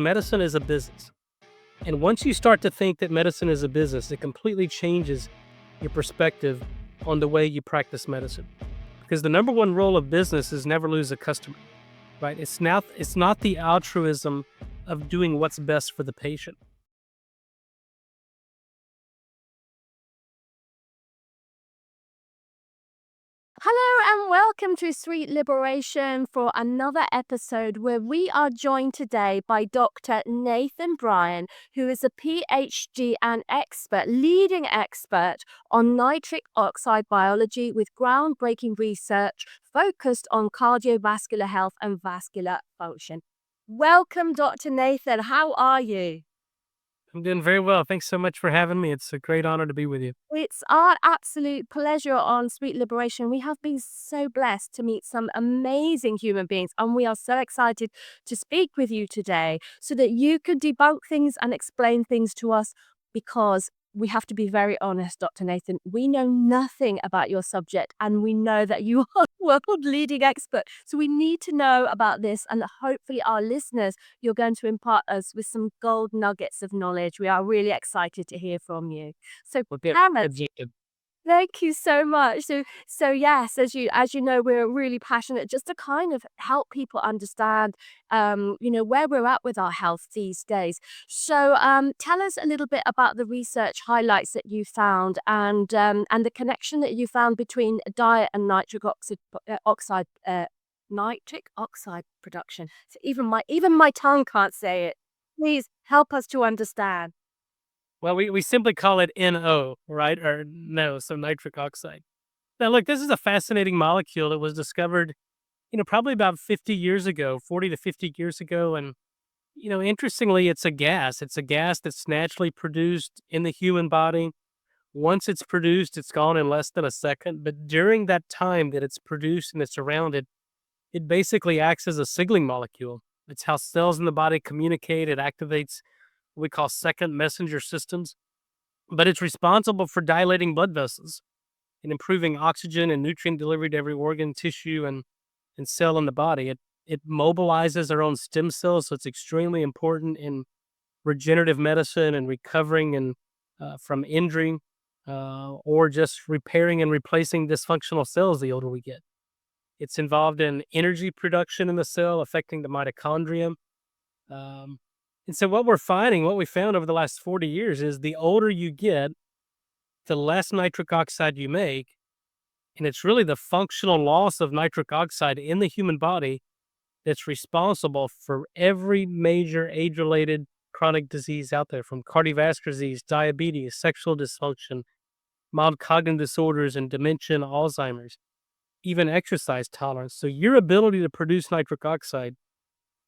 Medicine is a business. And once you start to think that medicine is a business, it completely changes your perspective on the way you practice medicine. Because the number one rule of business is never lose a customer, right? It's not the altruism of doing what's best for the patient. Hello and welcome to Sweet Liberation for another episode where we are joined today by Dr. Nathan Bryan, who is a Ph.D. and leading expert on nitric oxide biology with groundbreaking research focused on cardiovascular health and vascular function. Welcome, Dr. Nathan. How are you? I'm doing very well. Thanks so much for having me. It's a great honor to be with you. It's our absolute pleasure on Sweet Liberation. We have been so blessed to meet some amazing human beings, and we are so excited to speak with you today so that you could debunk things and explain things to us because we have to be very honest, Dr. Nathan. We know nothing about your subject, and we know that you are a world leading expert. So we need to know about this, and hopefully, our listeners, you're going to impart us with some gold nuggets of knowledge. We are really excited to hear from you. So, Well, good. Cameron, Good. thank you so much. So yes, as you know, we're really passionate just to kind of help people understand, where we're at with our health these days. So, tell us a little bit about the research highlights that you found and the connection that you found between diet and nitric oxide production. So even my tongue can't say it. Please help us to understand. Well, we simply call it NO, right? Or no, so nitric oxide. Now, look, this is a fascinating molecule that was discovered, probably about 50 years ago, 40 to 50 years ago. And, interestingly, it's a gas. It's a gas that's naturally produced in the human body. Once it's produced, it's gone in less than a second. But during that time that it's produced and it's around it, it basically acts as a signaling molecule. It's how cells in the body communicate. It activates what we call second messenger systems, but it's responsible for dilating blood vessels and improving oxygen and nutrient delivery to every organ, tissue, and cell in the body. It mobilizes our own stem cells, so it's extremely important in regenerative medicine and recovering and from injury or just repairing and replacing dysfunctional cells the older we get. It's involved in energy production in the cell, affecting the mitochondria. Um, and so what we found over the last 40 years is the older you get, the less nitric oxide you make. And it's really the functional loss of nitric oxide in the human body that's responsible for every major age-related chronic disease out there, from cardiovascular disease, diabetes, sexual dysfunction, mild cognitive disorders, and dementia and Alzheimer's, even exercise tolerance. So your ability to produce nitric oxide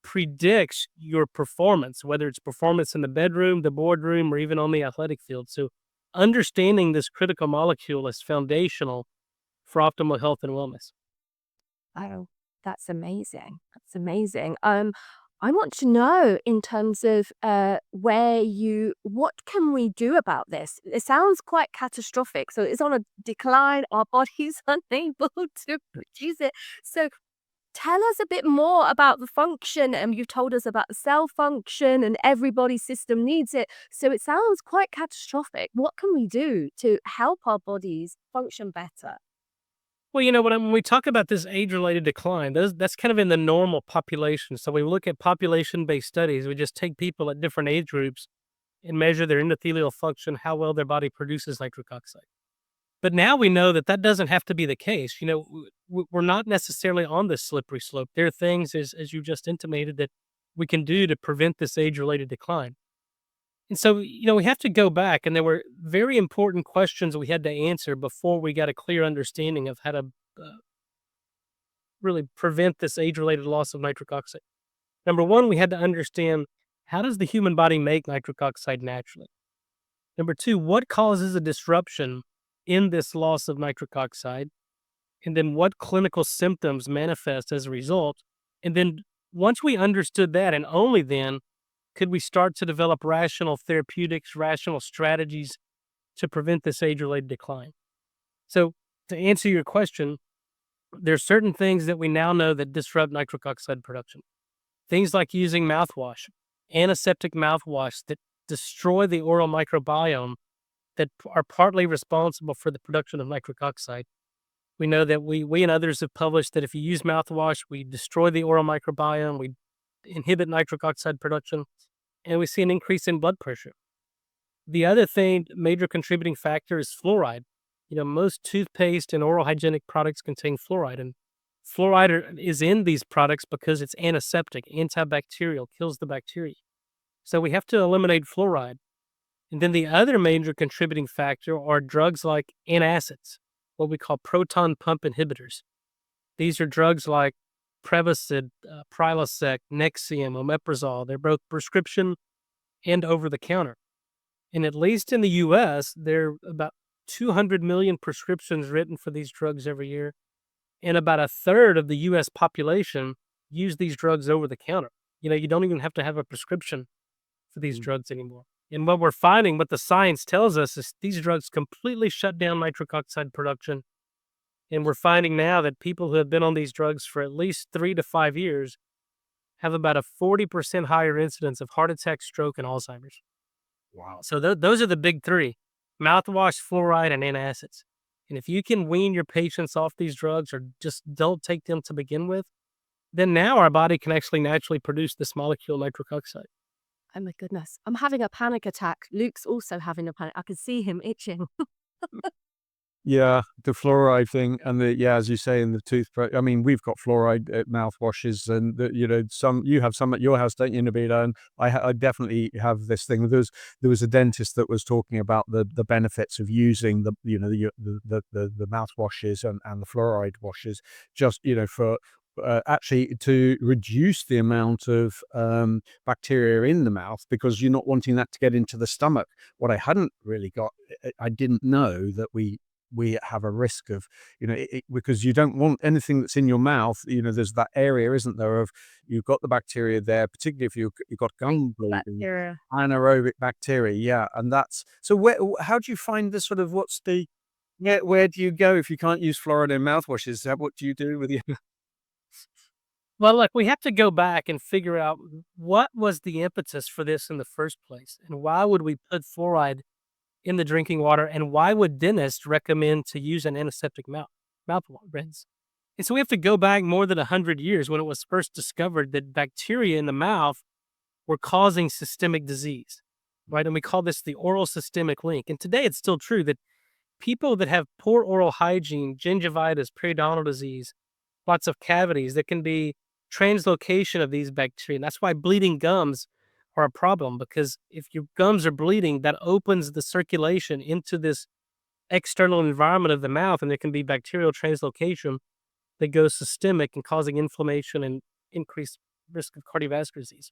predicts your performance, whether it's performance in the bedroom, the boardroom, or even on the athletic field. So understanding this critical molecule is foundational for optimal health and wellness. Oh, that's amazing. That's amazing. I want to know in terms of what can we do about this? It sounds quite catastrophic. So it's on a decline. Our body's unable to produce it. So tell us a bit more about the function. You've told us about the cell function and everybody's system needs it. So it sounds quite catastrophic. What can we do to help our bodies function better? Well, when we talk about this age-related decline, that's kind of in the normal population. So we look at population-based studies. We just take people at different age groups and measure their endothelial function, how well their body produces nitric oxide. But now we know that that doesn't have to be the case. We're not necessarily on this slippery slope. There are things, as you just intimated, that we can do to prevent this age-related decline. And so, we have to go back, and there were very important questions we had to answer before we got a clear understanding of how to uh, really prevent this age-related loss of nitric oxide. Number one, we had to understand, how does the human body make nitric oxide naturally? Number two, what causes a disruption in this loss of nitric oxide? And then what clinical symptoms manifest as a result? And then once we understood that, and only then, could we start to develop rational therapeutics, rational strategies to prevent this age-related decline? So to answer your question, there's certain things that we now know that disrupt nitric oxide production. Things like using mouthwash. antiseptic mouthwash that destroy the oral microbiome that are partly responsible for the production of nitric oxide. We know that we and others have published that if you use mouthwash, we destroy the oral microbiome, we inhibit nitric oxide production, and we see an increase in blood pressure. The other thing, major contributing factor is fluoride. Most toothpaste and oral hygienic products contain fluoride, and fluoride is in these products because it's antiseptic, antibacterial, kills the bacteria. So we have to eliminate fluoride. And then the other major contributing factor are drugs like antacids, what we call proton pump inhibitors. These are drugs like Prevacid, Prilosec, Nexium, Omeprazole. They're both prescription and over the counter. And at least in the US, there are about 200 million prescriptions written for these drugs every year. And about a third of the US population use these drugs over the counter. You don't even have to have a prescription for these drugs anymore. And what we're finding, what the science tells us, is these drugs completely shut down nitric oxide production. And we're finding now that people who have been on these drugs for at least 3 to 5 years have about a 40% higher incidence of heart attack, stroke, and Alzheimer's. Wow. So those are the big three: mouthwash, fluoride, and antacids. And if you can wean your patients off these drugs or just don't take them to begin with, then now our body can actually naturally produce this molecule, nitric oxide. Oh my goodness. I'm having a panic attack. Luke's also having a panic. I can see him itching. Yeah, the fluoride thing, and as you say, in the toothbrush. I mean, we've got fluoride mouthwashes, and some you have some at your house, don't you, Nabila? And I definitely have this thing. There was a dentist that was talking about the benefits of using the mouthwashes and the fluoride washes, just for actually to reduce the amount of bacteria in the mouth, because you're not wanting that to get into the stomach. What I hadn't really got, I didn't know that we have a risk of, because you don't want anything that's in your mouth. There's that area, isn't there, of you've got the bacteria there, particularly if you've got gum bleeding, Bacteria. anaerobic bacteria. Yeah. And that's, so how do you find this sort of, where do you go if you can't use fluoride in mouthwashes? What do you do with your Well, look, we have to go back and figure out what was the impetus for this in the first place, and why would we put fluoride in the drinking water, and why would dentists recommend to use an antiseptic mouth rinse? And so we have to go back more than 100 years when it was first discovered that bacteria in the mouth were causing systemic disease, right? And we call this the oral systemic link. And today it's still true that people that have poor oral hygiene, gingivitis, periodontal disease, lots of cavities, that can be translocation of these bacteria. And that's why bleeding gums are a problem, because if your gums are bleeding, that opens the circulation into this external environment of the mouth, and there can be bacterial translocation that goes systemic and causing inflammation and increased risk of cardiovascular disease.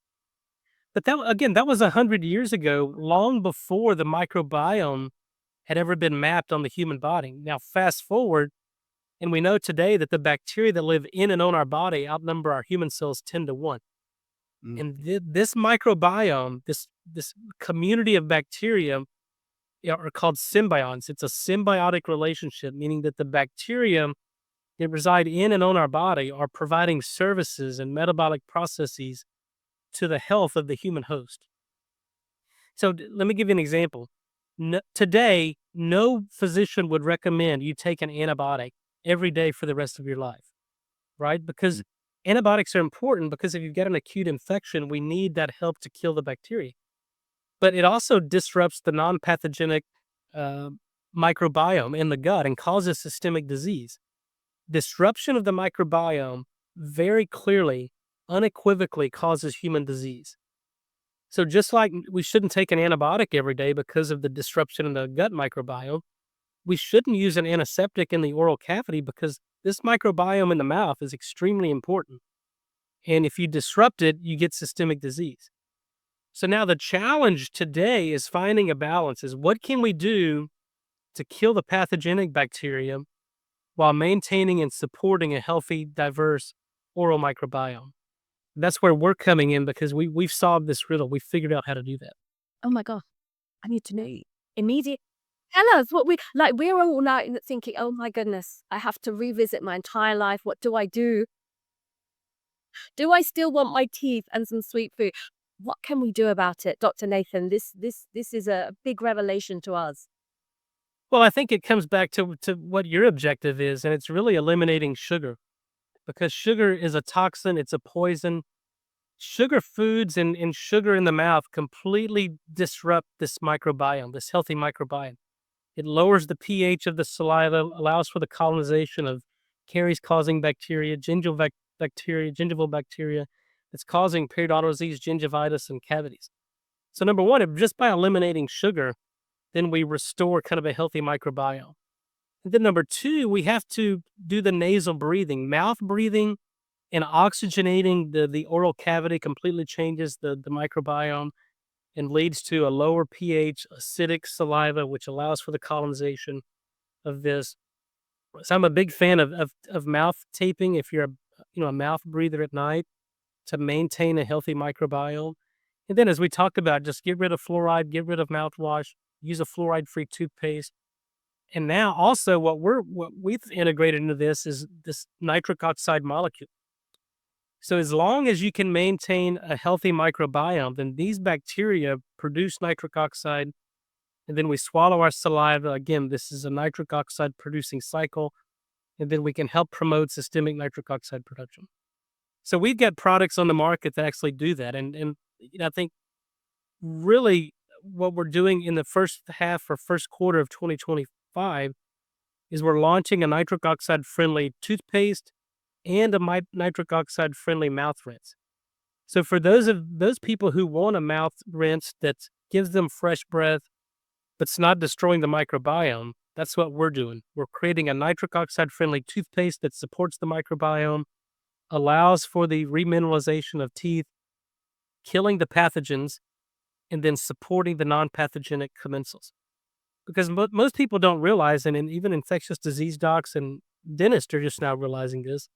But that was 100 years ago, long before the microbiome had ever been mapped on the human body. Now, fast forward, and we know today that the bacteria that live in and on our body outnumber our human cells 10 to 1. And this microbiome, this community of bacteria, are called symbionts. It's a symbiotic relationship, meaning that the bacteria that reside in and on our body are providing services and metabolic processes to the health of the human host. So let me give you an example. Today, no physician would recommend you take an antibiotic every day for the rest of your life, right? Because antibiotics are important, because if you've got an acute infection, we need that help to kill the bacteria. But it also disrupts the non-pathogenic microbiome in the gut and causes systemic disease. Disruption of the microbiome very clearly, unequivocally causes human disease. So just like we shouldn't take an antibiotic every day because of the disruption in the gut microbiome, we shouldn't use an antiseptic in the oral cavity, because this microbiome in the mouth is extremely important. And if you disrupt it, you get systemic disease. So now the challenge today is finding a balance. Is what can we do to kill the pathogenic bacteria while maintaining and supporting a healthy, diverse oral microbiome? That's where we're coming in, because we've solved this riddle. We've figured out how to do that. Oh my God. I need to know immediate. Tell us what we're all now thinking, oh my goodness, I have to revisit my entire life. What do I do? Do I still want my teeth and some sweet food? What can we do about it, Dr. Nathan? This is a big revelation to us. Well, I think it comes back to what your objective is, and it's really eliminating sugar, because sugar is a toxin, it's a poison. Sugar foods and sugar in the mouth completely disrupt this microbiome, this healthy microbiome. It lowers the pH of the saliva, allows for the colonization of caries causing bacteria, gingival bacteria that's causing periodontal disease, gingivitis, and cavities. So number one, just by eliminating sugar, then we restore kind of a healthy microbiome. And then number two, we have to do the nasal breathing. Mouth breathing and oxygenating the oral cavity completely changes the microbiome and leads to a lower pH, acidic saliva, which allows for the colonization of this. So I'm a big fan of mouth taping if you're a mouth breather at night, to maintain a healthy microbiome. And then, as we talked about, just get rid of fluoride, get rid of mouthwash, use a fluoride-free toothpaste. And now also what we've integrated into this is this nitric oxide molecule. So as long as you can maintain a healthy microbiome, then these bacteria produce nitric oxide, and then we swallow our saliva. Again, this is a nitric oxide producing cycle, and then we can help promote systemic nitric oxide production. So we've got products on the market that actually do that. And I think really what we're doing in the first half or first quarter of 2025 is we're launching a nitric oxide friendly toothpaste and a nitric oxide friendly mouth rinse. So for those people who want a mouth rinse that gives them fresh breath, but's not destroying the microbiome, that's what we're doing. We're creating a nitric oxide friendly toothpaste that supports the microbiome, allows for the remineralization of teeth, killing the pathogens, and then supporting the non-pathogenic commensals. Because most people don't realize, and even infectious disease docs and dentists are just now realizing this,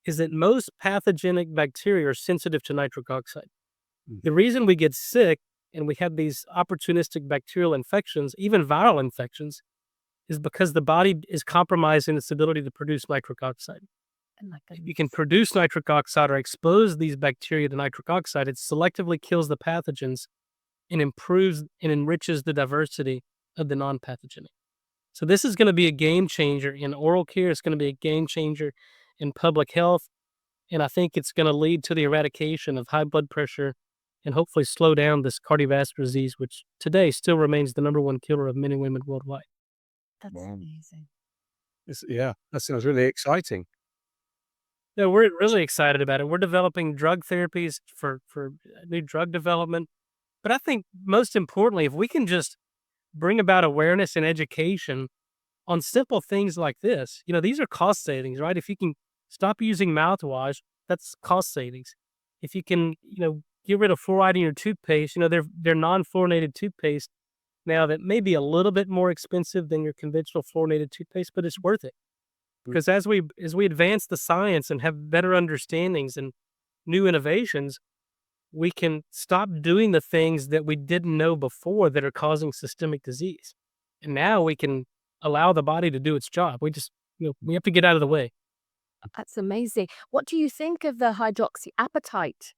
is that most pathogenic bacteria are sensitive to nitric oxide. The reason we get sick and we have these opportunistic bacterial infections, even viral infections, is because the body is compromised in its ability to produce nitric oxide. If you can produce nitric oxide or expose these bacteria to nitric oxide, it selectively kills the pathogens and improves and enriches the diversity of the non-pathogenic. So this is going to be a game changer in oral care. It's going to be a game changer in public health. And I think it's going to lead to the eradication of high blood pressure and hopefully slow down this cardiovascular disease, which today still remains the number one killer of men and women worldwide. That's amazing. That sounds really exciting. No, we're really excited about it. We're developing drug therapies for new drug development. But I think most importantly, if we can just bring about awareness and education on simple things like this, these are cost savings, right? If you can stop using mouthwash, that's cost savings. If you can, get rid of fluoride in your toothpaste, they're non-fluorinated toothpaste now that may be a little bit more expensive than your conventional fluorinated toothpaste, but it's worth it. Because as we advance the science and have better understandings and new innovations, we can stop doing the things that we didn't know before that are causing systemic disease. And now we can allow the body to do its job. We just, we have to get out of the way. That's amazing. What do you think of the hydroxyapatite?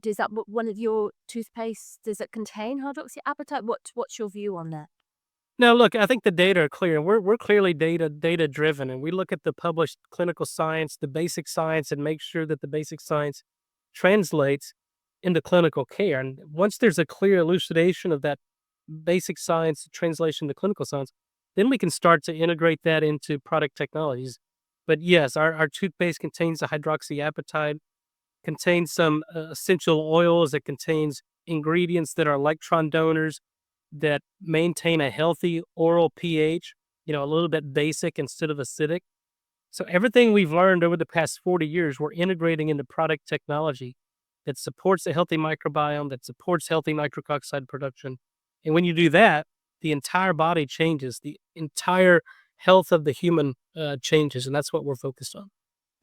Is that one of your toothpastes? Does it contain hydroxyapatite? What's your view on that? No, look, I think the data are clear. We're clearly data driven, and we look at the published clinical science, the basic science, and make sure that the basic science translates into clinical care. And once there's a clear elucidation of that basic science translation to clinical science, then we can start to integrate that into product technologies. But yes, our toothpaste contains a hydroxyapatite, contains some essential oils, it contains ingredients that are electron donors that maintain a healthy oral pH, a little bit basic instead of acidic. So everything we've learned over the past 40 years, we're integrating into product technology that supports a healthy microbiome, that supports healthy nitric oxide production. And when you do that, the entire body changes, the entire health of the human changes, and that's what we're focused on.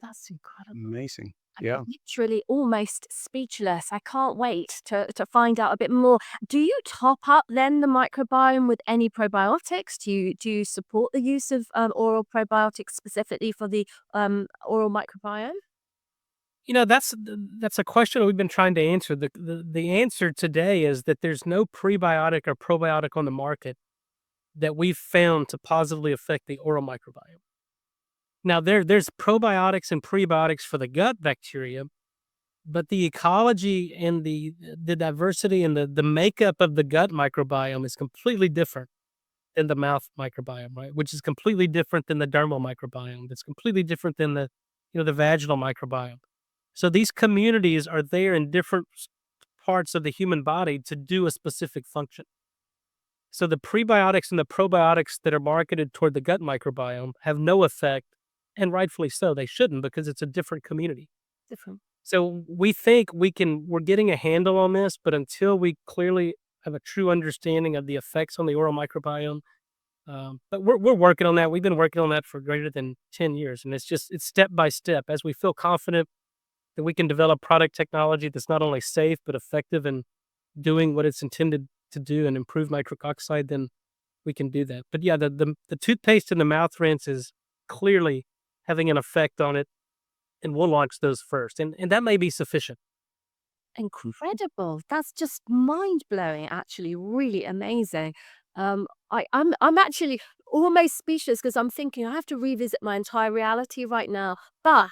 That's incredible. Amazing. I'm literally almost speechless. I can't wait to find out a bit more. Do you top up then the microbiome with any probiotics? Do you support the use of oral probiotics specifically for the oral microbiome? That's a question we've been trying to answer. The answer today is that there's no prebiotic or probiotic on the market that we've found to positively affect the oral microbiome. Now, there's probiotics and prebiotics for the gut bacteria, but the ecology and the diversity and the makeup of the gut microbiome is completely different than the mouth microbiome, right? Which is completely different than the dermal microbiome. That's completely different than the vaginal microbiome. So these communities are there in different parts of the human body to do a specific function. So the prebiotics and the probiotics that are marketed toward the gut microbiome have no effect, and rightfully so. They shouldn't, because it's a different community. Different. So we think we're getting a handle on this, but until we clearly have a true understanding of the effects on the oral microbiome, but we're working on that. We've been working on that for greater than 10 years, and it's step by step. As we feel confident that we can develop product technology that's not only safe but effective in doing what it's intended to do and improve nitric oxide, then we can do that. But yeah, the toothpaste and the mouth rinse is clearly having an effect on it, and we'll launch those first, and that may be sufficient. Incredible. That's just mind-blowing, actually, really amazing. I'm actually almost speechless because I'm thinking I have to revisit my entire reality right now. But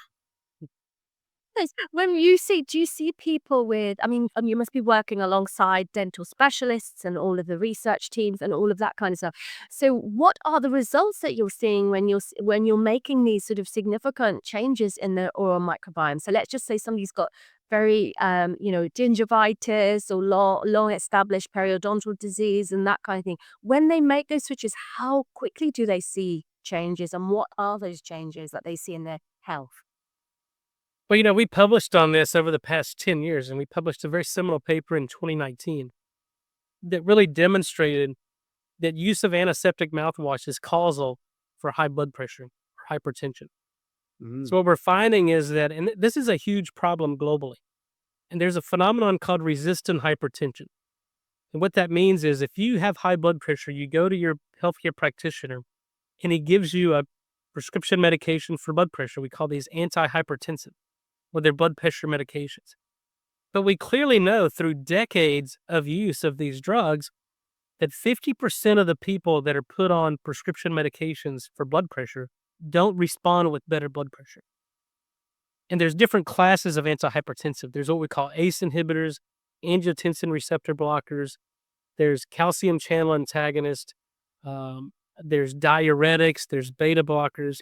when do you see people with, I mean, you must be working alongside dental specialists and all of the research teams and all of that kind of stuff. So what are the results that you're seeing when you're making these sort of significant changes in the oral microbiome? So let's just say somebody's got very, gingivitis or long established periodontal disease and that kind of thing. When they make those switches, how quickly do they see changes, and what are those changes that they see in their health? Well, we published on this over the past 10 years, and we published a very similar paper in 2019 that really demonstrated that use of antiseptic mouthwash is causal for high blood pressure or hypertension. Mm. So what we're finding is that, and this is a huge problem globally, and there's a phenomenon called resistant hypertension. And what that means is if you have high blood pressure, you go to your healthcare practitioner, and he gives you a prescription medication for blood pressure. We call these antihypertensive, or their blood pressure medications. But we clearly know through decades of use of these drugs that 50% of the people that are put on prescription medications for blood pressure don't respond with better blood pressure. And there's different classes of antihypertensive. There's what we call ACE inhibitors, angiotensin receptor blockers, there's calcium channel antagonists, there's diuretics, there's beta blockers.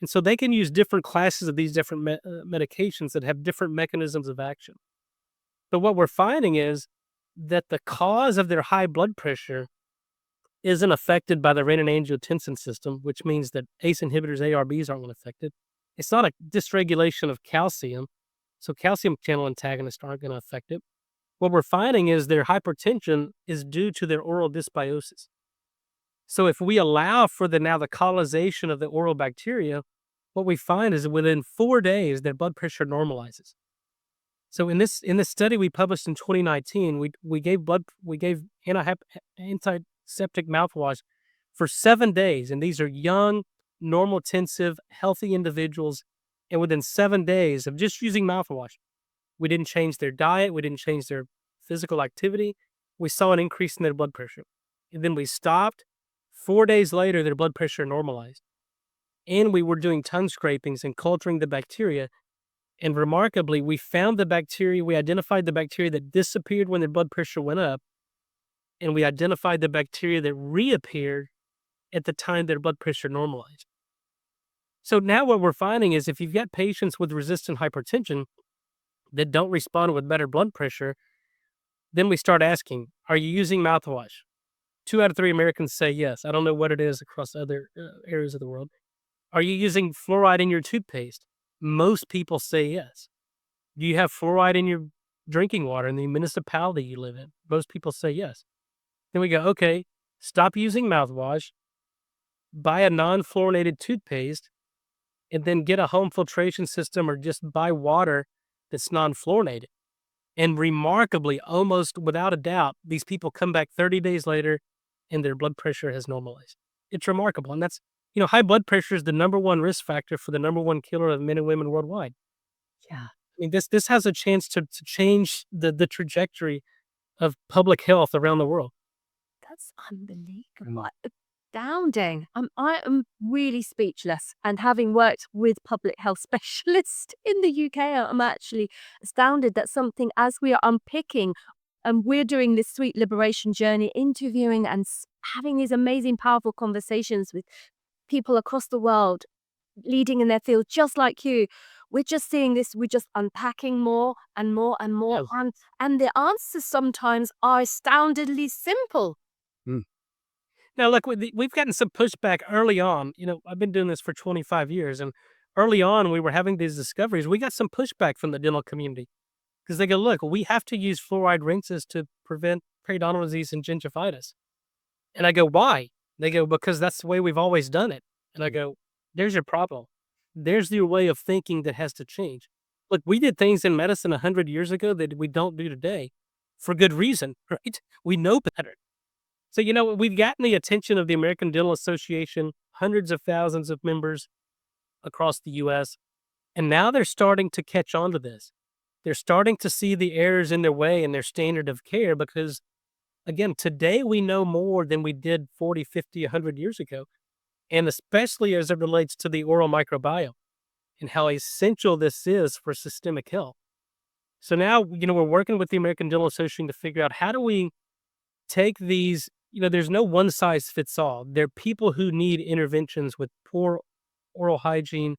And so they can use different classes of these different medications that have different mechanisms of action. But what we're finding is that the cause of their high blood pressure isn't affected by the renin-angiotensin system, which means that ACE inhibitors, ARBs, aren't affected. It's not a dysregulation of calcium, so calcium channel antagonists aren't going to affect it. What we're finding is their hypertension is due to their oral dysbiosis. So if we allow for the colonization of the oral bacteria, what we find is that within 4 days, their blood pressure normalizes. So in this study we published in 2019, we gave antiseptic mouthwash for 7 days, and these are young, normotensive, healthy individuals. And within 7 days of just using mouthwash, we didn't change their diet, we didn't change their physical activity. We saw an increase in their blood pressure, and then we stopped. 4 days later, their blood pressure normalized. And we were doing tongue scrapings and culturing the bacteria. And remarkably, we identified the bacteria that disappeared when their blood pressure went up. And we identified the bacteria that reappeared at the time their blood pressure normalized. So now what we're finding is if you've got patients with resistant hypertension that don't respond with better blood pressure, then we start asking, are you using mouthwash? 2 out of 3 Americans say yes. I don't know what it is across other areas of the world. Are you using fluoride in your toothpaste? Most people say yes. Do you have fluoride in your drinking water in the municipality you live in? Most people say yes. Then we go, okay, stop using mouthwash, buy a non-fluorinated toothpaste, and then get a home filtration system or just buy water that's non-fluorinated. And remarkably, almost without a doubt, these people come back 30 days later and their blood pressure has normalized. It's remarkable. And that's, high blood pressure is the number one risk factor for the number one killer of men and women worldwide. Yeah. I mean, this has a chance to change the trajectory of public health around the world. That's unbelievable. Astounding. I am really speechless. And having worked with public health specialists in the UK, I'm actually astounded that something as we are unpicking and we're doing this sweet liberation journey, interviewing and having these amazing, powerful conversations with people across the world, leading in their field, just like you. We're just seeing this, we're just unpacking more and more and more. And the answers sometimes are astoundingly simple. Now, look, we've gotten some pushback early on. I've been doing this for 25 years, and early on, we were having these discoveries. We got some pushback from the dental community because they go, look, we have to use fluoride rinses to prevent periodontal disease and gingivitis. And I go, why? They go, because that's the way we've always done it. And I go, there's your problem. There's your way of thinking that has to change. Look, we did things in medicine 100 years ago that we don't do today for good reason, right? We know better. So, we've gotten the attention of the American Dental Association, hundreds of thousands of members across the U.S., and now they're starting to catch on to this. They're starting to see the errors in their way and their standard of care because, again, today we know more than we did 40, 50, 100 years ago, and especially as it relates to the oral microbiome and how essential this is for systemic health. So now, we're working with the American Dental Association to figure out how do we take these. There's no one size fits all. There are people who need interventions with poor oral hygiene,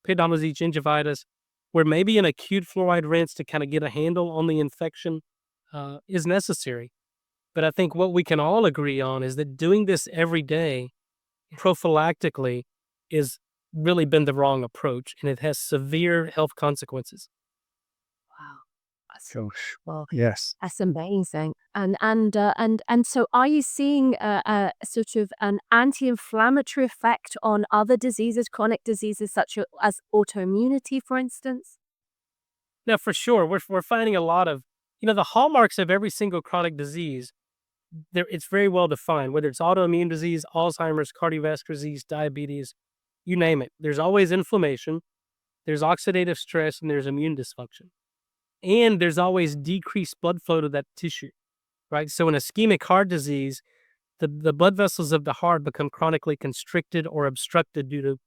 periodontal disease, gingivitis, where maybe an acute fluoride rinse to kind of get a handle on the infection is necessary. But I think what we can all agree on is that doing this every day prophylactically is really been the wrong approach, and it has severe health consequences. Wow. Gosh. Well, Yes. that's amazing. And so are you seeing a sort of an anti-inflammatory effect on other diseases, chronic diseases such as autoimmunity, for instance? Now, for sure, we're finding a lot of, the hallmarks of every single chronic disease. It's very well defined, whether it's autoimmune disease, Alzheimer's, cardiovascular disease, diabetes, you name it. There's always inflammation, there's oxidative stress, and there's immune dysfunction. And there's always decreased blood flow to that tissue, right? So in ischemic heart disease, the blood vessels of the heart become chronically constricted or obstructed due to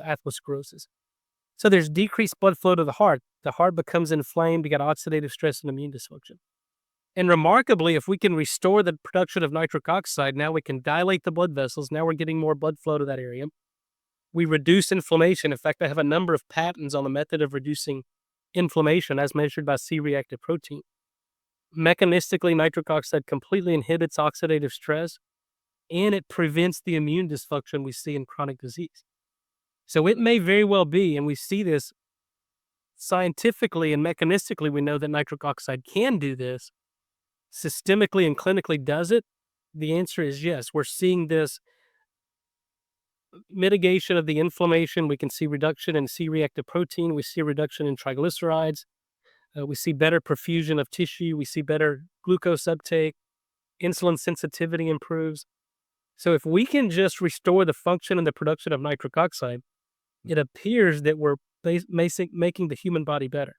atherosclerosis. So there's decreased blood flow to the heart. The heart becomes inflamed. You got oxidative stress and immune dysfunction. And remarkably, if we can restore the production of nitric oxide, now we can dilate the blood vessels. Now we're getting more blood flow to that area. We reduce inflammation. In fact, I have a number of patents on the method of reducing inflammation as measured by C-reactive protein. Mechanistically, nitric oxide completely inhibits oxidative stress, and it prevents the immune dysfunction we see in chronic disease. So it may very well be, and we see this scientifically and mechanistically, we know that nitric oxide can do this. Systemically and clinically does it? The answer is yes. We're seeing this mitigation of the inflammation. We can see reduction in C-reactive protein. We see a reduction in triglycerides. We see better perfusion of tissue. We see better glucose uptake. Insulin sensitivity improves. So if we can just restore the function and the production of nitric oxide, it appears that we're making the human body better.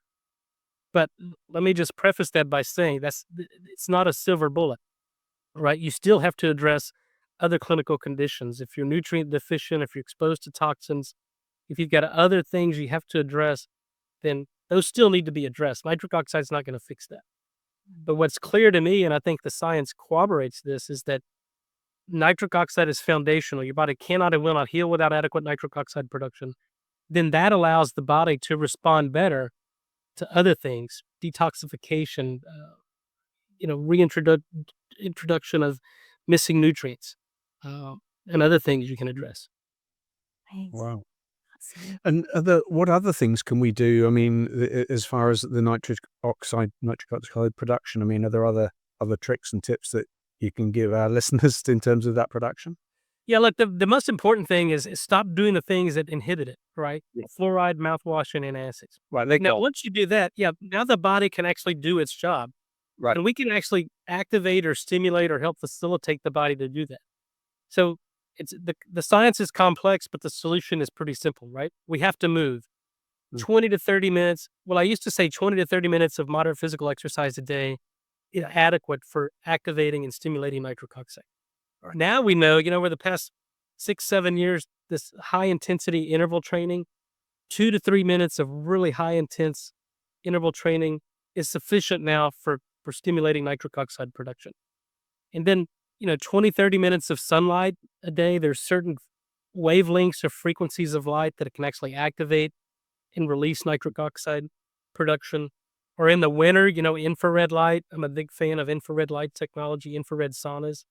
But let me just preface that by saying it's not a silver bullet, right? You still have to address other clinical conditions. If you're nutrient deficient, if you're exposed to toxins, if you've got other things you have to address, then those still need to be addressed. Nitric oxide is not going to fix that. But what's clear to me, and I think the science corroborates this, is that nitric oxide is foundational. Your body cannot and will not heal without adequate nitric oxide production. Then that allows the body to respond better to other things, detoxification, introduction of missing nutrients, and other things you can address. Thanks. Wow. Absolutely. And what other things can we do? I mean, as far as the nitric oxide production, I mean, are there other tricks and tips that you can give our listeners in terms of that production? Yeah, look, the most important thing is stop doing the things that inhibit it, right? Yeah. Fluoride, mouthwash, and antacids. Right. Now, once you do that, now the body can actually do its job. Right. And we can actually activate or stimulate or help facilitate the body to do that. So it's the science is complex, but the solution is pretty simple, right? We have to move. 20 to 30 minutes. Well, I used to say 20 to 30 minutes of moderate physical exercise a day is adequate for activating and stimulating nitric oxide. Now we know, over the past 6, 7 years, this high intensity interval training, 2 to 3 minutes of really high intense interval training is sufficient now for stimulating nitric oxide production. And then, 20, 30 minutes of sunlight a day, there's certain wavelengths or frequencies of light that it can actually activate and release nitric oxide production. Or in the winter, infrared light. I'm a big fan of infrared light technology, infrared saunas.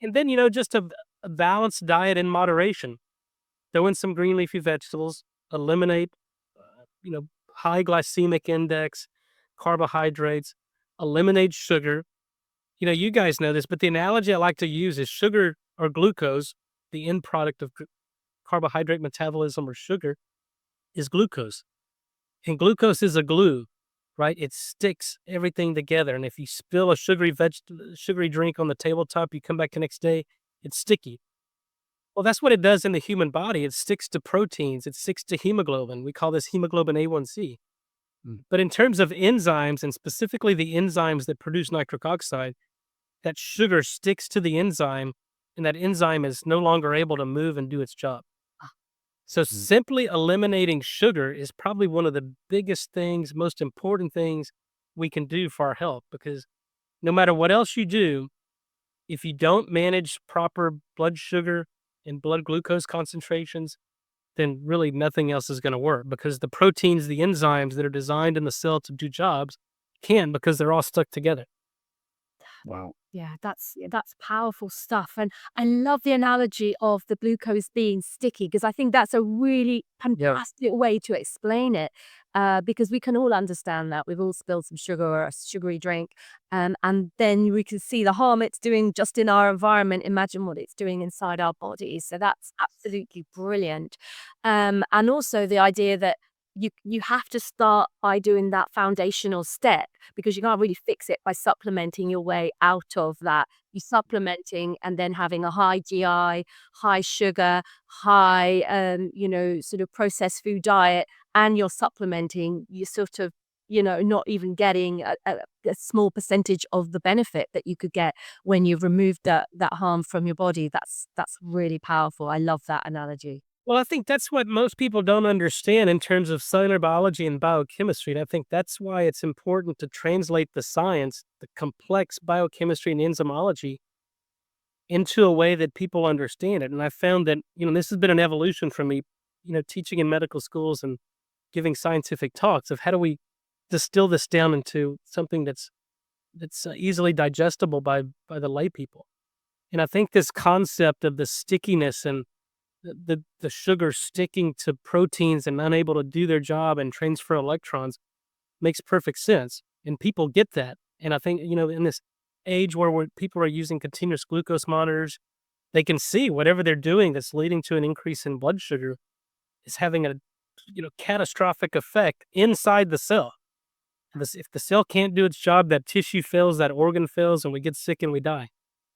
And then, just a balanced diet in moderation. Throw in some green leafy vegetables, eliminate, high glycemic index, carbohydrates, eliminate sugar. You guys know this, but the analogy I like to use is sugar or glucose, the end product of carbohydrate metabolism or sugar, is glucose. And glucose is a glue, right? It sticks everything together. And if you spill a sugary drink on the tabletop, you come back the next day, it's sticky. Well, that's what it does in the human body. It sticks to proteins. It sticks to hemoglobin. We call this hemoglobin A1C. But in terms of enzymes, and specifically the enzymes that produce nitric oxide, that sugar sticks to the enzyme, and that enzyme is no longer able to move and do its job. So simply eliminating sugar is probably one of the biggest things, most important things we can do for our health, because no matter what else you do, if you don't manage proper blood sugar and blood glucose concentrations, then really nothing else is going to work, because the proteins, the enzymes that are designed in the cell to do jobs because they're all stuck together. Wow. Yeah, that's powerful stuff. And I love the analogy of the glucose being sticky, because I think that's a really fantastic way to explain it. Because we can all understand that we've all spilled some sugar or a sugary drink, and then we can see the harm it's doing just in our environment. Imagine what it's doing inside our bodies. So that's absolutely brilliant. And also the idea that you have to start by doing that foundational step, because you can't really fix it by supplementing your way out of that. You're supplementing and then having a high GI, high sugar, high, sort of processed food diet, and you're supplementing, you're sort of, not even getting a small percentage of the benefit that you could get when you've removed that harm from your body. That's really powerful. I love that analogy. Well, I think that's what most people don't understand in terms of cellular biology and biochemistry. And I think that's why it's important to translate the science, the complex biochemistry and enzymology, into a way that people understand it. And I found that, this has been an evolution for me, teaching in medical schools and giving scientific talks of how do we distill this down into something that's easily digestible by the lay people. And I think this concept of the stickiness and the sugar sticking to proteins and unable to do their job and transfer electrons makes perfect sense. And people get that. And I think, in this age where people are using continuous glucose monitors, they can see whatever they're doing that's leading to an increase in blood sugar is having a catastrophic effect inside the cell. And if the cell can't do its job, that tissue fails, that organ fails, and we get sick and we die.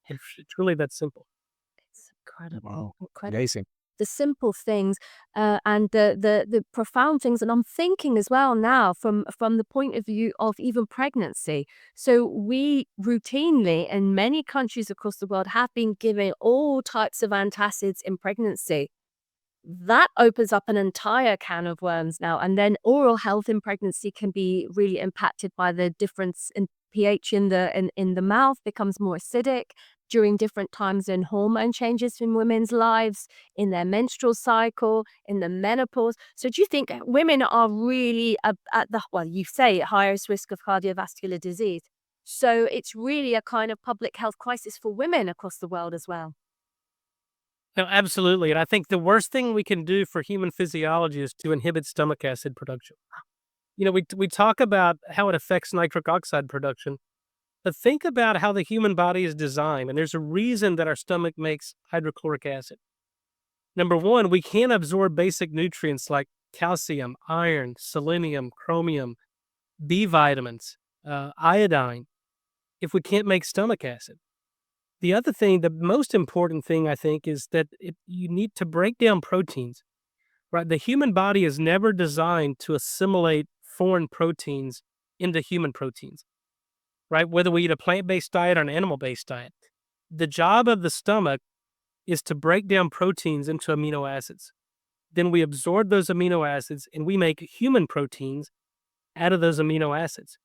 It's really that simple. It's incredible. Wow. Incredible. Amazing. The simple things, and the profound things. And I'm thinking as well now from the point of view of even pregnancy. So we routinely in many countries across the world have been giving all types of antacids in pregnancy. That opens up an entire can of worms now. And then oral health in pregnancy can be really impacted by the difference in pH in the mouth, becomes more acidic during different times in hormone changes in women's lives, in their menstrual cycle, in the menopause. So do you think women are really you say highest risk of cardiovascular disease? So it's really a kind of public health crisis for women across the world as well. No, absolutely. And I think the worst thing we can do for human physiology is to inhibit stomach acid production. We talk about how it affects nitric oxide production, but think about how the human body is designed. And there's a reason that our stomach makes hydrochloric acid. Number one, we can't absorb basic nutrients like calcium, iron, selenium, chromium, B vitamins, iodine, if we can't make stomach acid. The other thing, the most important thing, I think, is that you need to break down proteins. right? The human body is never designed to assimilate foreign proteins into human proteins, right? Whether we eat a plant-based diet or an animal-based diet. The job of the stomach is to break down proteins into amino acids. Then we absorb those amino acids and we make human proteins out of those amino acids.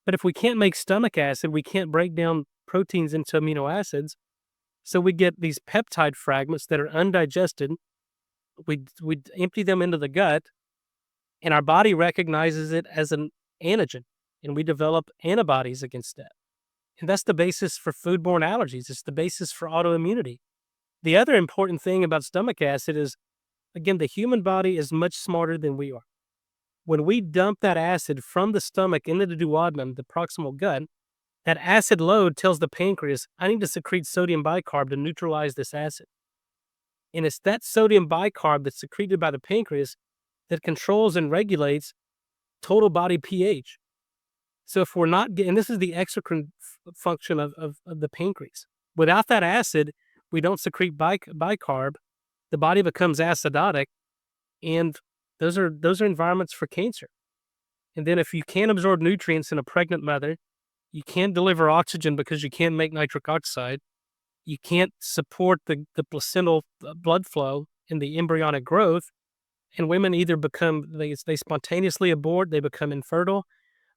But if we can't make stomach acid, we can't break down proteins into amino acids. So we get these peptide fragments that are undigested. We empty them into the gut, and our body recognizes it as an antigen, and we develop antibodies against that. And that's the basis for foodborne allergies. It's the basis for autoimmunity. The other important thing about stomach acid is, again, the human body is much smarter than we are. When we dump that acid from the stomach into the duodenum, the proximal gut, that acid load tells the pancreas, I need to secrete sodium bicarb to neutralize this acid. And it's that sodium bicarb that's secreted by the pancreas that controls and regulates total body pH. So if we're not getting, this is the exocrine function of the pancreas. Without that acid, we don't secrete bicarb. The body becomes acidotic, and those are environments for cancer. And then if you can't absorb nutrients in a pregnant mother, you can't deliver oxygen because you can't make nitric oxide. You can't support the placental blood flow and the embryonic growth. And women either they spontaneously abort, they become infertile,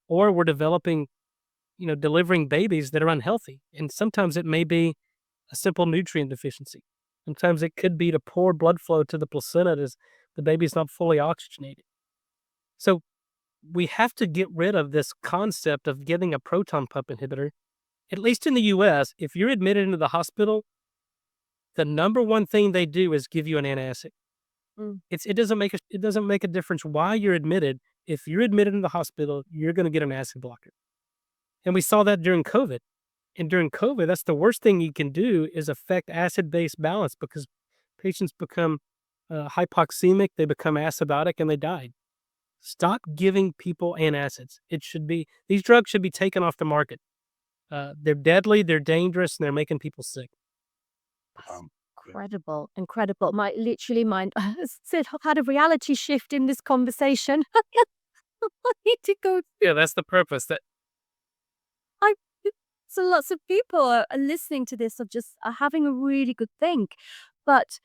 or we're developing, delivering babies that are unhealthy. And sometimes it may be a simple nutrient deficiency. Sometimes it could be to poor blood flow to the placenta as the baby's not fully oxygenated. So we have to get rid of this concept of getting a proton pump inhibitor. At least in the US, if you're admitted into the hospital, the number one thing they do is give you an antacid. It doesn't make a difference why you're admitted. If you're admitted in the hospital, you're going to get an acid blocker. And we saw that during COVID. And during COVID, that's the worst thing you can do is affect acid-base balance because patients become hypoxemic, they become acidotic, and they died. Stop giving people antacids. These drugs should be taken off the market. They're deadly, they're dangerous, and they're making people sick. Incredible. My mind had a reality shift in this conversation. I need to go. Yeah, that's the purpose. So lots of people are listening to this are having a really good think. But